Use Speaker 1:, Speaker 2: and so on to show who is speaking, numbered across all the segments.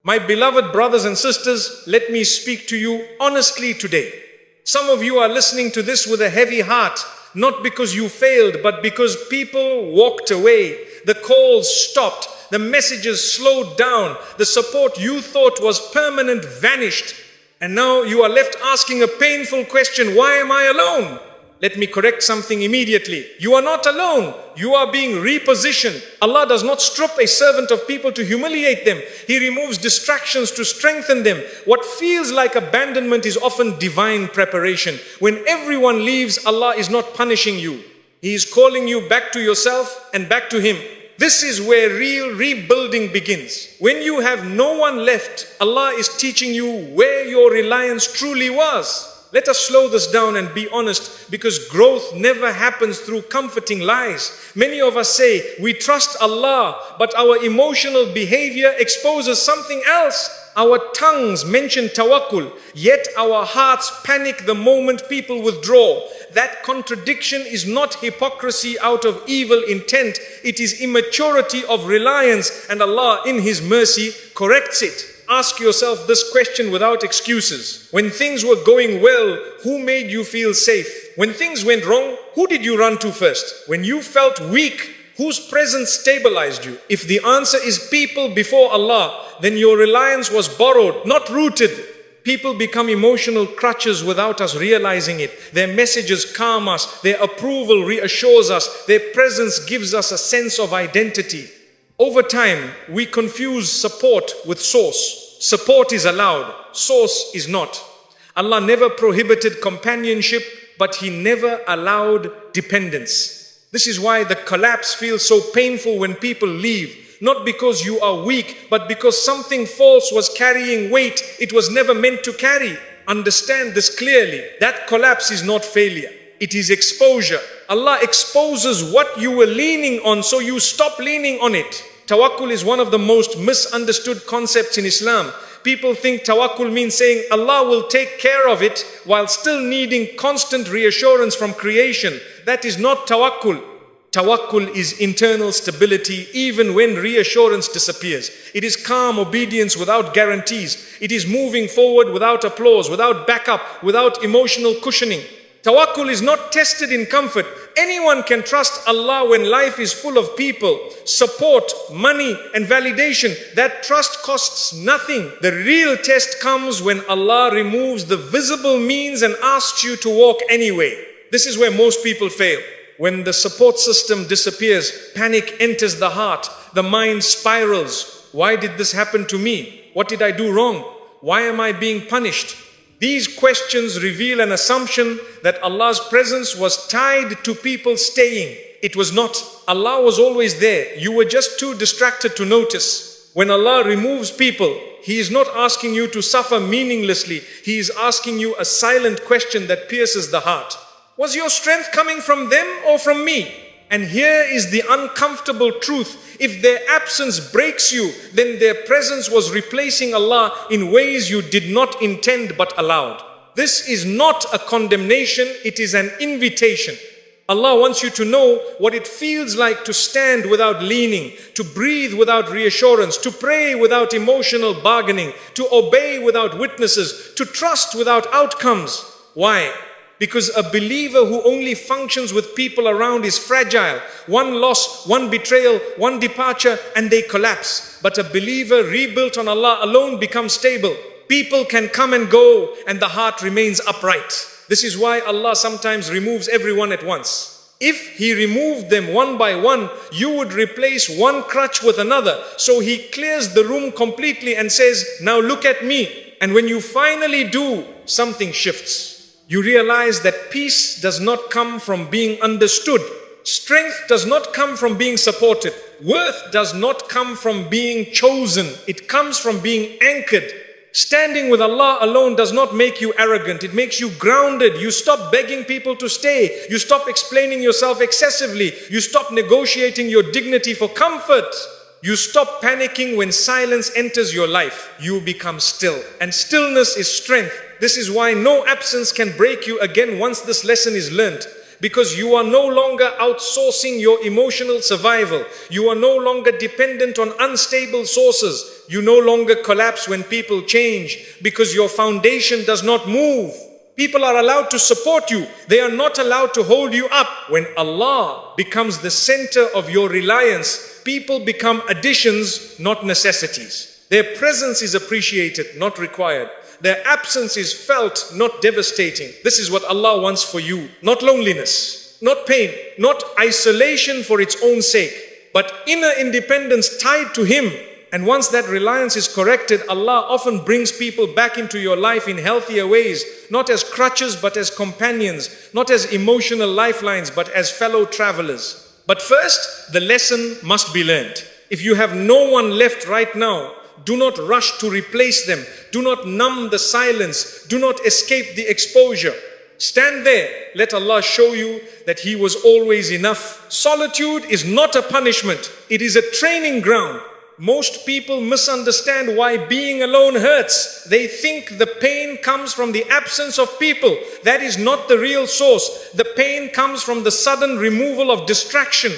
Speaker 1: My beloved brothers and sisters, let me speak to you honestly today. Some of you are listening to this with a heavy heart, not because you failed, but because people walked away. The calls stopped. The messages slowed down. The support you thought was permanent vanished. And now you are left asking a painful question: why am I alone? Let me correct something immediately. You are not alone. You are being repositioned. Allah does not strip a servant of people to humiliate them. He removes distractions to strengthen them. What feels like abandonment is often divine preparation. When everyone leaves, Allah is not punishing you. He is calling you back to yourself and back to Him. This is where real rebuilding begins. When you have no one left, Allah is teaching you where your reliance truly was. Let us slow this down and be honest, because growth never happens through comforting lies. Many of us say we trust Allah, but our emotional behavior exposes something else. Our tongues mention tawakkul, yet our hearts panic the moment people withdraw. That contradiction is not hypocrisy out of evil intent. It is immaturity of reliance, and Allah in His mercy corrects it. Ask yourself this question without excuses. When things were going well, who made you feel safe? When things went wrong, who did you run to first? When you felt weak, whose presence stabilized you? If the answer is people before Allah, then your reliance was borrowed, not rooted. People become emotional crutches without us realizing it. Their messages calm us. Their approval reassures us. Their presence gives us a sense of identity. Over time, we confuse support with source. Support is allowed, source is not. Allah never prohibited companionship, but He never allowed dependence. This is why the collapse feels so painful when people leave. Not because you are weak, but because something false was carrying weight it was never meant to carry. Understand this clearly. That collapse is not failure. It is exposure. Allah exposes what you were leaning on, so you stop leaning on it. Tawakkul is one of the most misunderstood concepts in Islam. People think tawakkul means saying Allah will take care of it while still needing constant reassurance from creation. That is not tawakkul. Tawakkul is internal stability even when reassurance disappears. It is calm obedience without guarantees. It is moving forward without applause, without backup, without emotional cushioning. Tawakkul is not tested in comfort. Anyone can trust Allah when life is full of people, support, money, and validation. That trust costs nothing. The real test comes when Allah removes the visible means and asks you to walk anyway. This is where most people fail. When the support system disappears, panic enters the heart. The mind spirals. Why did this happen to me? What did I do wrong? Why am I being punished? These questions reveal an assumption that Allah's presence was tied to people staying. It was not. Allah was always there. You were just too distracted to notice. When Allah removes people, He is not asking you to suffer meaninglessly. He is asking you a silent question that pierces the heart. Was your strength coming from them or from me? And here is the uncomfortable truth. If their absence breaks you, then their presence was replacing Allah in ways you did not intend but allowed. This is not a condemnation, it is an invitation. Allah wants you to know what it feels like to stand without leaning, to breathe without reassurance, to pray without emotional bargaining, to obey without witnesses, to trust without outcomes. Why? Because a believer who only functions with people around is fragile. One loss, one betrayal, one departure, and they collapse. But a believer rebuilt on Allah alone becomes stable. People can come and go, and the heart remains upright. This is why Allah sometimes removes everyone at once. If He removed them one by one, you would replace one crutch with another. So He clears the room completely and says, now look at me. And when you finally do, something shifts. You realize that peace does not come from being understood. Strength does not come from being supported. Worth does not come from being chosen. It comes from being anchored. Standing with Allah alone does not make you arrogant. It makes you grounded. You stop begging people to stay. You stop explaining yourself excessively. You stop negotiating your dignity for comfort. You stop panicking when silence enters your life. You become still. And stillness is strength. This is why no absence can break you again once this lesson is learnt. because you are no longer outsourcing your emotional survival. You are no longer dependent on unstable sources. You no longer collapse when people change because your foundation does not move. People are allowed to support you. They are not allowed to hold you up. When Allah becomes the center of your reliance, people become additions, not necessities. Their presence is appreciated, not required. Their absence is felt, not devastating. This is what Allah wants for you. Not loneliness, not pain, not isolation for its own sake, but inner independence tied to Him. And once that reliance is corrected, Allah often brings people back into your life in healthier ways, not as crutches, but as companions, not as emotional lifelines, but as fellow travelers. But first, the lesson must be learned. If you have no one left right now, do not rush to replace them. Do not numb the silence. Do not escape the exposure. Stand there. Let Allah show you that He was always enough. Solitude is not a punishment. It is a training ground. Most people misunderstand why being alone hurts. They think the pain comes from the absence of people. That is not the real source. The pain comes from the sudden removal of distraction.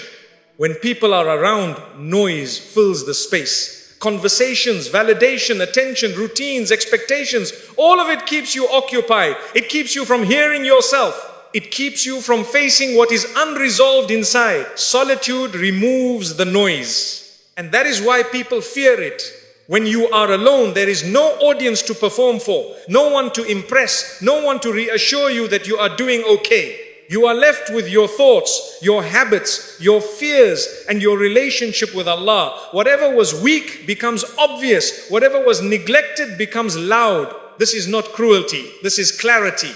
Speaker 1: When people are around, noise fills the space. Conversations, validation, attention, routines, expectations, all of it keeps you occupied. It keeps you from hearing yourself. It keeps you from facing what is unresolved inside. Solitude removes the noise. And that is why people fear it. When you are alone, there is no audience to perform for, no one to impress, no one to reassure you that you are doing okay. You are left with your thoughts, your habits, your fears, and your relationship with Allah. Whatever was weak becomes obvious. Whatever was neglected becomes loud. This is not cruelty. This is clarity.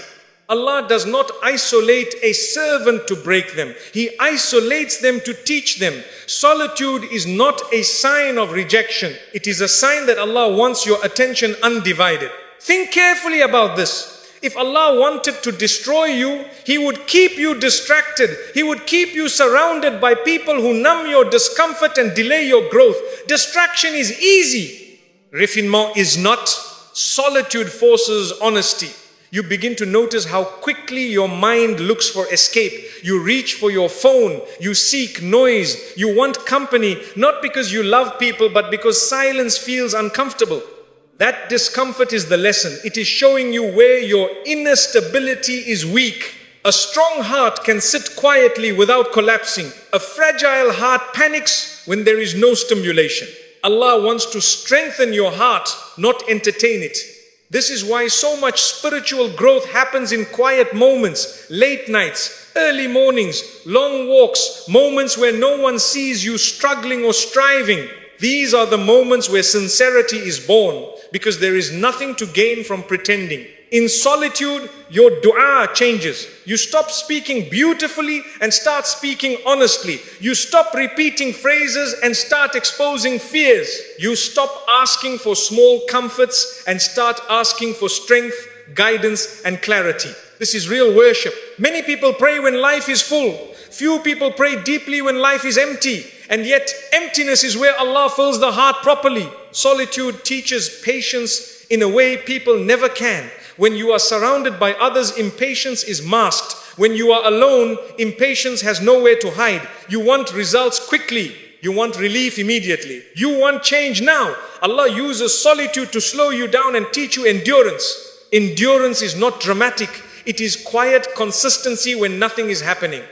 Speaker 1: Allah does not isolate a servant to break them. He isolates them to teach them. Solitude is not a sign of rejection. It is a sign that Allah wants your attention undivided. Think carefully about this. If Allah wanted to destroy you, He would keep you distracted. He would keep you surrounded by people who numb your discomfort and delay your growth. Distraction is easy. Refinement is not. Solitude forces honesty. You begin to notice how quickly your mind looks for escape. You reach for your phone. You seek noise. You want company, not because you love people, but because silence feels uncomfortable. That discomfort is the lesson. It is showing you where your inner stability is weak. A strong heart can sit quietly without collapsing. A fragile heart panics when there is no stimulation. Allah wants to strengthen your heart, not entertain it. This is why so much spiritual growth happens in quiet moments, late nights, early mornings, long walks, moments where no one sees you struggling or striving. These are the moments where sincerity is born, because there is nothing to gain from pretending. In solitude, your dua changes. You stop speaking beautifully and start speaking honestly. You stop repeating phrases and start exposing fears. You stop asking for small comforts and start asking for strength, guidance, and clarity. This is real worship. Many people pray when life is full. Few people pray deeply when life is empty. And yet, emptiness is where Allah fills the heart properly. Solitude teaches patience in a way people never can. When you are surrounded by others, impatience is masked. When you are alone, impatience has nowhere to hide. You want results quickly. You want relief immediately. You want change now. Allah uses solitude to slow you down and teach you endurance. Endurance is not dramatic. It is quiet consistency when nothing is happening.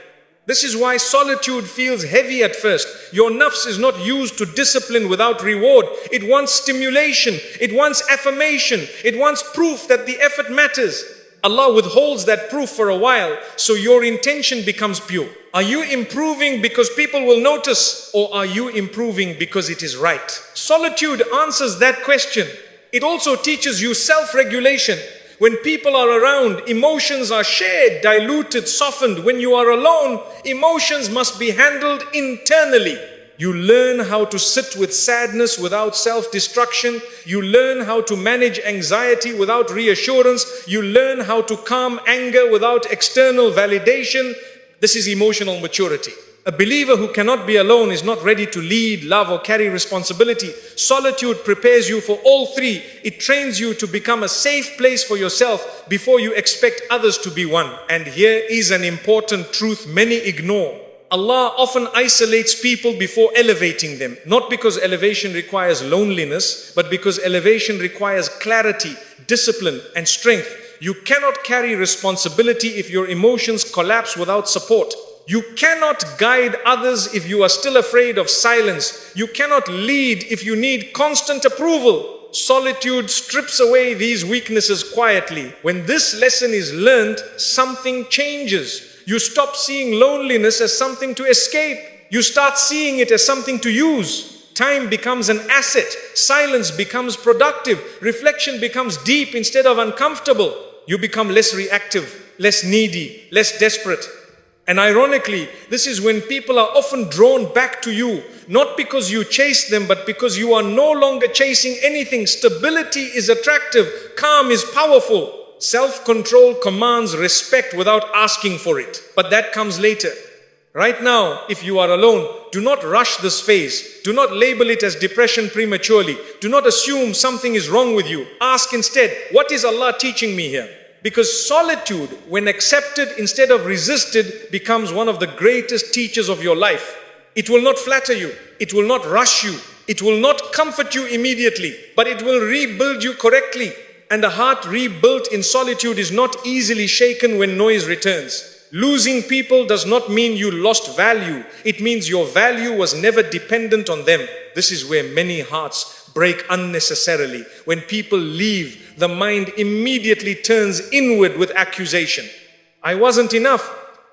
Speaker 1: This is why solitude feels heavy at first. Your nafs is not used to discipline without reward. It wants stimulation. It wants affirmation. It wants proof that the effort matters. Allah withholds that proof for a while, so your intention becomes pure. Are you improving because people will notice, or are you improving because it is right? Solitude answers that question. It also teaches you self-regulation. When people are around, emotions are shared, diluted, softened. When you are alone, emotions must be handled internally. You learn how to sit with sadness without self-destruction. You learn how to manage anxiety without reassurance. You learn how to calm anger without external validation. This is emotional maturity. A believer who cannot be alone is not ready to lead, love, or carry responsibility. Solitude prepares you for all three. It trains you to become a safe place for yourself before you expect others to be one. And here is an important truth many ignore. Allah often isolates people before elevating them. Not because elevation requires loneliness, but because elevation requires clarity, discipline, and strength. You cannot carry responsibility if your emotions collapse without support. You cannot guide others if you are still afraid of silence. You cannot lead if you need constant approval. Solitude strips away these weaknesses quietly. When this lesson is learned, something changes. You stop seeing loneliness as something to escape. You start seeing it as something to use. Time becomes an asset. Silence becomes productive. Reflection becomes deep instead of uncomfortable. You become less reactive, less needy, less desperate. And ironically, this is when people are often drawn back to you, not because you chase them, but because you are no longer chasing anything. Stability is attractive, calm is powerful. Self-control commands respect without asking for it. But that comes later. Right now, if you are alone, do not rush this phase. Do not label it as depression prematurely. Do not assume something is wrong with you. Ask instead, what is Allah teaching me here? Because solitude, when accepted instead of resisted, becomes one of the greatest teachers of your life. It will not flatter you. It will not rush you. It will not comfort you immediately, but it will rebuild you correctly. And a heart rebuilt in solitude is not easily shaken when noise returns. Losing people does not mean you lost value. It means your value was never dependent on them. This is where many hearts break unnecessarily. When people leave, the mind immediately turns inward with accusation. I wasn't enough.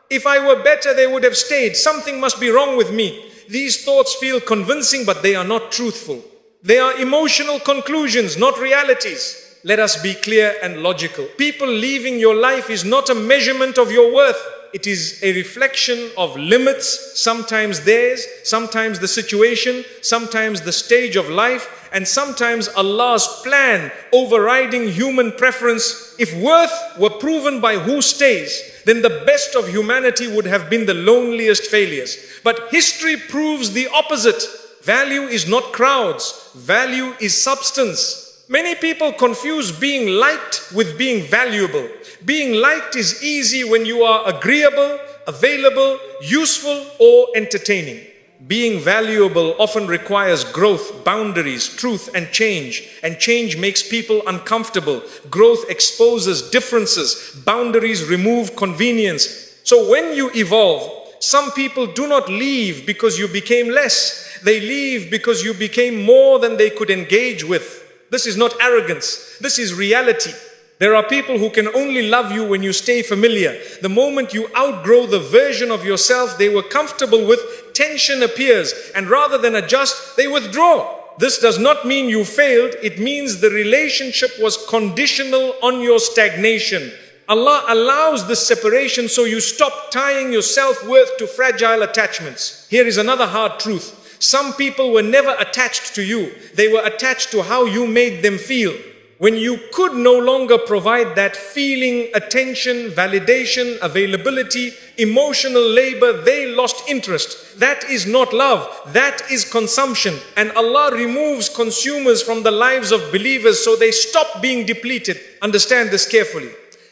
Speaker 1: If I were better, they would have stayed. Something must be wrong with me. These thoughts feel convincing, but they are not truthful. They are emotional conclusions, not realities. Let us be clear and logical. People leaving your life is not a measurement of your worth. It is a reflection of limits, sometimes theirs, sometimes the situation, sometimes the stage of life, and sometimes Allah's plan overriding human preference. If worth were proven by who stays, then the best of humanity would have been the loneliest failures. But history proves the opposite. Value is not crowds. Value is substance. Many people confuse being liked with being valuable. Being liked is easy when you are agreeable, available, useful, or entertaining. Being valuable often requires growth, boundaries, truth, and change. And change makes people uncomfortable. Growth exposes differences. Boundaries remove convenience. So when you evolve, some people do not leave because you became less. They leave because you became more than they could engage with. This is not arrogance. This is reality. There are people who can only love you when you stay familiar. The moment you outgrow the version of yourself they were comfortable with, tension appears, and rather than adjust, they withdraw. This does not mean you failed. It means the relationship was conditional on your stagnation. Allah allows this separation so you stop tying your self-worth to fragile attachments. Here is another hard truth. Some people were never attached to you. They were attached to how you made them feel. When you could no longer provide that feeling, attention, validation, availability, emotional labor, they lost interest. That is not love. That is consumption. And Allah removes consumers from the lives of believers so they stop being depleted. Understand this carefully.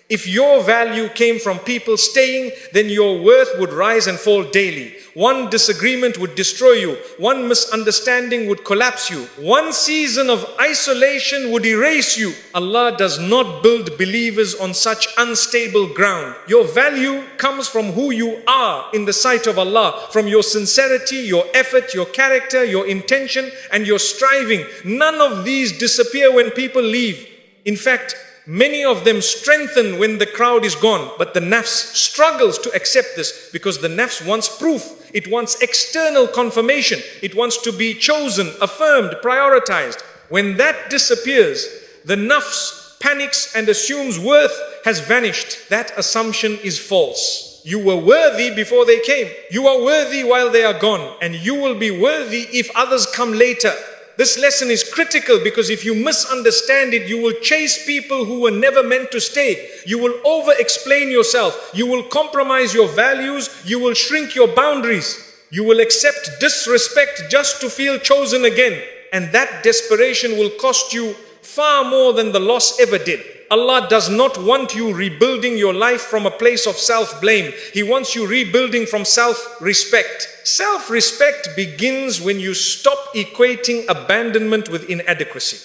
Speaker 1: If your value came from people staying, then your worth would rise and fall daily. One disagreement would destroy you. One misunderstanding would collapse you. One season of isolation would erase you. Allah does not build believers on such unstable ground. Your value comes from who you are in the sight of Allah, from your sincerity, your effort, your character, your intention, and your striving. None of these disappear when people leave. In fact, many of them strengthen when the crowd is gone, but the nafs struggles to accept this because the nafs wants proof. It wants external confirmation. It wants to be chosen, affirmed, prioritized. When that disappears, the nafs panics and assumes worth has vanished. That assumption is false. You were worthy before they came. You are worthy while they are gone, and you will be worthy if others come later. This lesson is critical because if you misunderstand it, you will chase people who were never meant to stay. You will over-explain yourself. You will compromise your values. You will shrink your boundaries. You will accept disrespect just to feel chosen again. And that desperation will cost you far more than the loss ever did. Allah does not want you rebuilding your life from a place of self-blame. He wants you rebuilding from self-respect. Self-respect begins when you stop equating abandonment with inadequacy.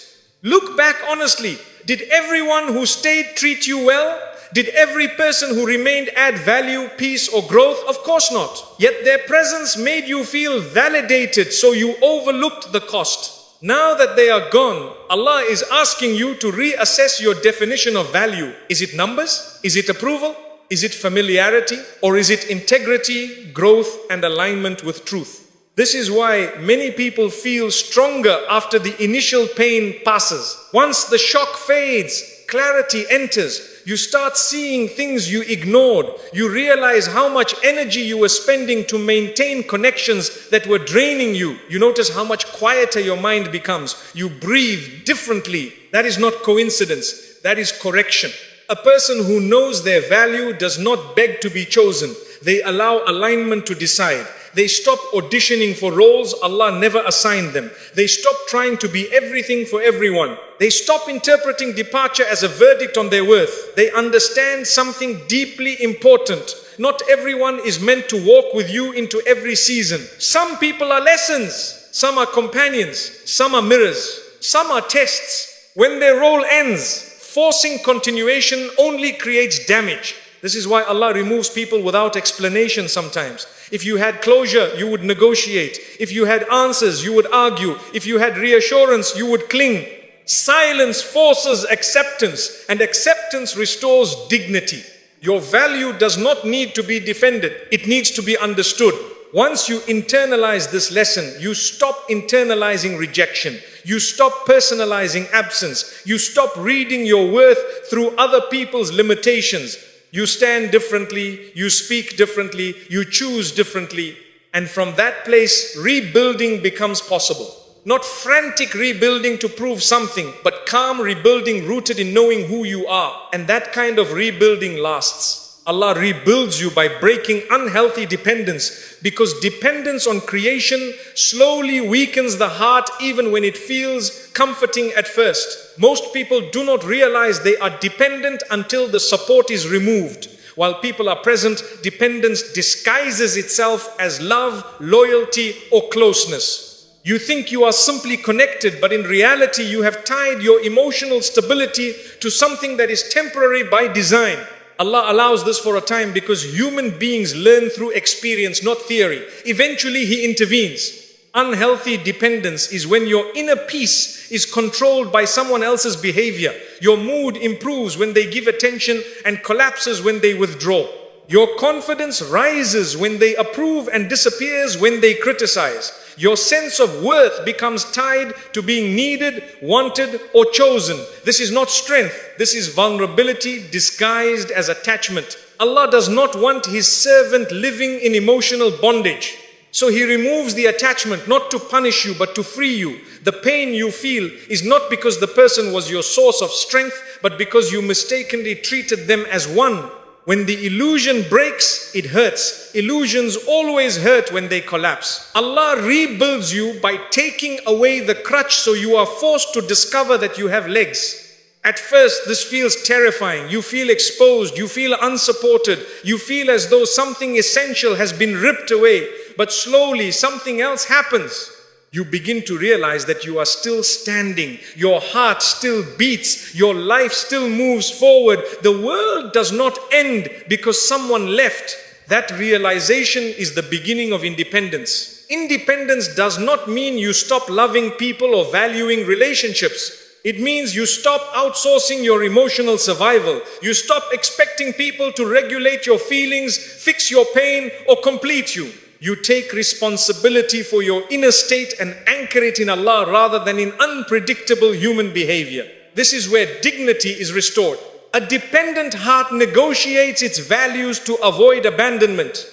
Speaker 1: Look back honestly. Did everyone who stayed treat you well? Did every person who remained add value, peace, or growth? Of course not. Yet their presence made you feel validated, so you overlooked the cost. Now that they are gone, Allah is asking you to reassess your definition of value. Is it numbers? Is it approval? Is it familiarity? Or is it integrity, growth, and alignment with truth? This is why many people feel stronger after the initial pain passes. Once the shock fades, clarity enters. You start seeing things you ignored. You realize how much energy you were spending to maintain connections that were draining you. You notice how much quieter your mind becomes. You breathe differently. That is not coincidence. That is correction. A person who knows their value does not beg to be chosen. They allow alignment to decide. They stop auditioning for roles Allah never assigned them. They stop trying to be everything for everyone. They stop interpreting departure as a verdict on their worth. They understand something deeply important. Not everyone is meant to walk with you into every season. Some people are lessons. Some are companions. Some are mirrors. Some are tests. When their role ends, forcing continuation only creates damage. This is why Allah removes people without explanation sometimes. If you had closure, you would negotiate. If you had answers, you would argue. If you had reassurance, you would cling. Silence forces acceptance, and acceptance restores dignity. Your value does not need to be defended. It needs to be understood. Once you internalize this lesson, you stop internalizing rejection. You stop personalizing absence. You stop reading your worth through other people's limitations. You stand differently, you speak differently, you choose differently. And from that place, rebuilding becomes possible. Not frantic rebuilding to prove something, but calm rebuilding rooted in knowing who you are. And that kind of rebuilding lasts. Allah rebuilds you by breaking unhealthy dependence, because dependence on creation slowly weakens the heart even when it feels comforting at first. Most people do not realize they are dependent until the support is removed. While people are present, dependence disguises itself as love, loyalty, or closeness. You think you are simply connected, but in reality you have tied your emotional stability to something that is temporary by design. Allah allows this for a time because human beings learn through experience, not theory. Eventually He intervenes. Unhealthy dependence is when your inner peace is controlled by someone else's behavior. Your mood improves when they give attention and collapses when they withdraw. Your confidence rises when they approve and disappears when they criticize. Your sense of worth becomes tied to being needed, wanted, or chosen. This is not strength. This is vulnerability disguised as attachment. Allah does not want His servant living in emotional bondage. So He removes the attachment not to punish you but to free you. The pain you feel is not because the person was your source of strength, but because you mistakenly treated them as one. When the illusion breaks, it hurts. Illusions always hurt when they collapse. Allah rebuilds you by taking away the crutch, so you are forced to discover that you have legs. At first, this feels terrifying. You feel exposed. You feel unsupported. You feel as though something essential has been ripped away. But slowly, something else happens. You begin to realize that you are still standing. Your heart still beats. Your life still moves forward. The world does not end because someone left. That realization is the beginning of independence. Independence does not mean you stop loving people or valuing relationships. It means you stop outsourcing your emotional survival. You stop expecting people to regulate your feelings, fix your pain, or complete you. You take responsibility for your inner state and anchor it in Allah rather than in unpredictable human behavior. This is where dignity is restored. A dependent heart negotiates its values to avoid abandonment.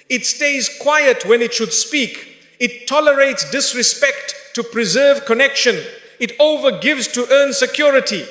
Speaker 1: It stays quiet when it should speak. It tolerates disrespect to preserve connection. It overgives to earn security.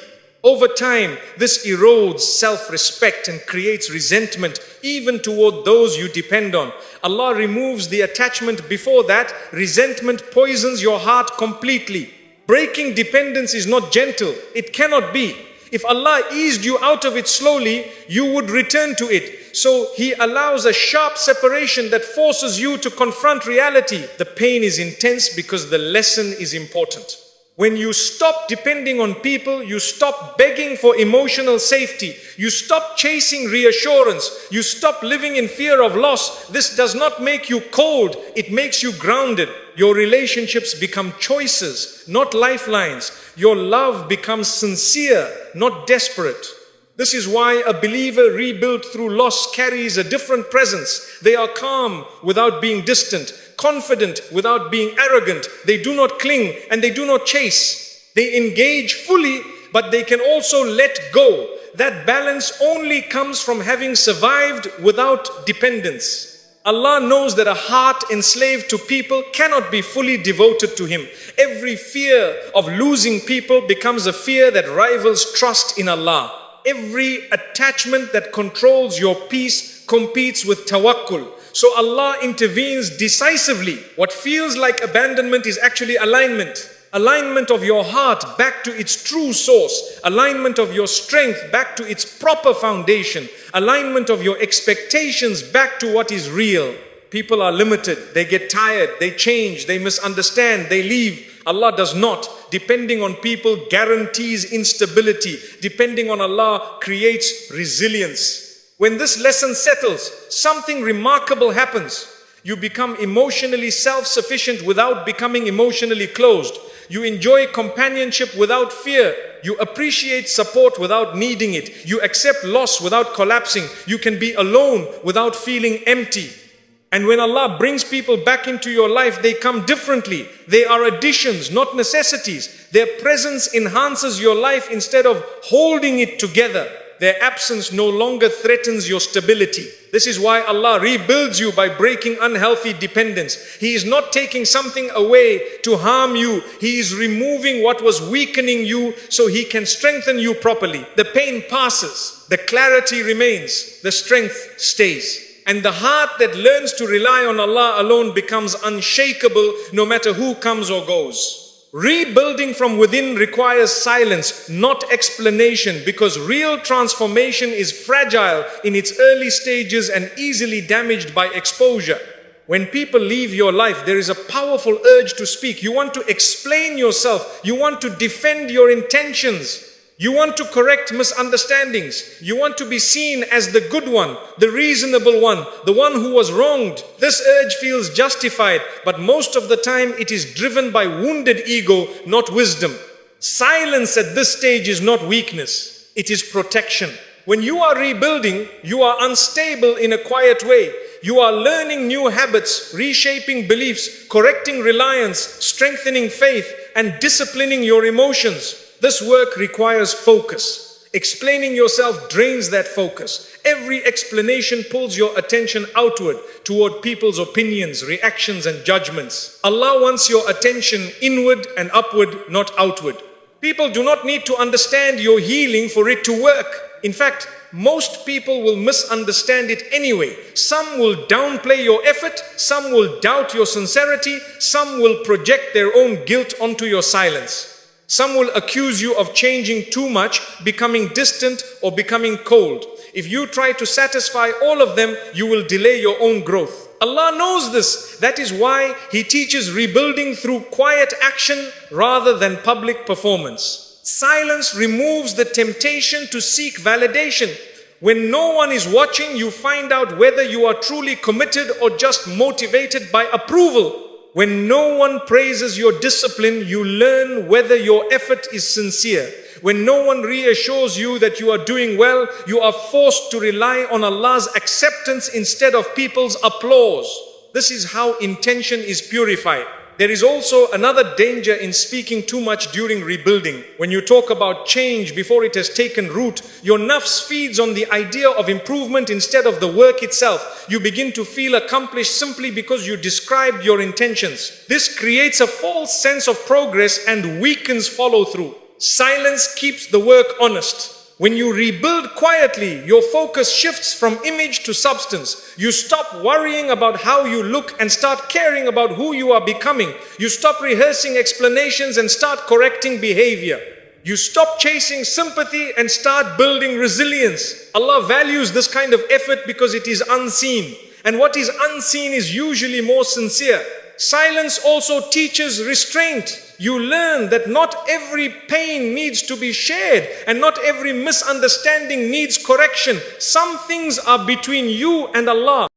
Speaker 1: Over time, this erodes self-respect and creates resentment even toward those you depend on. Allah removes the attachment before that. Resentment poisons your heart completely. Breaking dependence is not gentle. It cannot be. If Allah eased you out of it slowly, you would return to it. So He allows a sharp separation that forces you to confront reality. The pain is intense because the lesson is important. When you stop depending on people, you stop begging for emotional safety. You stop chasing reassurance. You stop living in fear of loss. This does not make you cold. It makes you grounded. Your relationships become choices, not lifelines. Your love becomes sincere, not desperate. This is why a believer rebuilt through loss carries a different presence. They are calm without being distant, confident without being arrogant. They do not cling and they do not chase. They engage fully, but they can also let go. That balance only comes from having survived without dependence. Allah knows that a heart enslaved to people cannot be fully devoted to Him. Every fear of losing people becomes a fear that rivals trust in Allah. Every attachment that controls your peace competes with tawakkul. So Allah intervenes decisively. What feels like abandonment is actually alignment. Alignment of your heart back to its true source. Alignment of your strength back to its proper foundation. Alignment of your expectations back to what is real. People are limited. They get tired. They change. They misunderstand. They leave. Allah does not. Depending on people guarantees instability. Depending on Allah creates resilience. When this lesson settles, something remarkable happens. You become emotionally self-sufficient without becoming emotionally closed. You enjoy companionship without fear. You appreciate support without needing it. You accept loss without collapsing. You can be alone without feeling empty. And when Allah brings people back into your life, they come differently. They are additions, not necessities. Their presence enhances your life instead of holding it together. Their absence no longer threatens your stability. This is why Allah rebuilds you by breaking unhealthy dependence. He is not taking something away to harm you. He is removing what was weakening you so He can strengthen you properly. The pain passes. The clarity remains. The strength stays. And the heart that learns to rely on Allah alone becomes unshakable no matter who comes or goes. Rebuilding from within requires silence, not explanation, because real transformation is fragile in its early stages and easily damaged by exposure. When people leave your life, there is a powerful urge to speak. You want to explain yourself. You want to defend your intentions. You want to correct misunderstandings. You want to be seen as the good one, the reasonable one, the one who was wronged. This urge feels justified, but most of the time it is driven by wounded ego, not wisdom. Silence at this stage is not weakness. It is protection. When you are rebuilding, you are unstable in a quiet way. You are learning new habits, reshaping beliefs, correcting reliance, strengthening faith, and disciplining your emotions. This work requires focus. Explaining yourself drains that focus. Every explanation pulls your attention outward toward people's opinions, reactions, and judgments. Allah wants your attention inward and upward, not outward. People do not need to understand your healing for it to work. In fact, most people will misunderstand it anyway. Some will downplay your effort, some will doubt your sincerity, some will project their own guilt onto your silence. Some will accuse you of changing too much, becoming distant, or becoming cold. If you try to satisfy all of them, you will delay your own growth. Allah knows this. That is why He teaches rebuilding through quiet action rather than public performance. Silence removes the temptation to seek validation. When no one is watching, you find out whether you are truly committed or just motivated by approval. When no one praises your discipline, you learn whether your effort is sincere. When no one reassures you that you are doing well, you are forced to rely on Allah's acceptance instead of people's applause. This is how intention is purified. There is also another danger in speaking too much during rebuilding. When you talk about change before it has taken root, your nafs feeds on the idea of improvement instead of the work itself. You begin to feel accomplished simply because you described your intentions. This creates a false sense of progress and weakens follow-through. Silence keeps the work honest. When you rebuild quietly, your focus shifts from image to substance. You stop worrying about how you look and start caring about who you are becoming. You stop rehearsing explanations and start correcting behavior. You stop chasing sympathy and start building resilience. Allah values this kind of effort because it is unseen. And what is unseen is usually more sincere. Silence also teaches restraint. You learn that not every pain needs to be shared and not every misunderstanding needs correction. Some things are between you and Allah.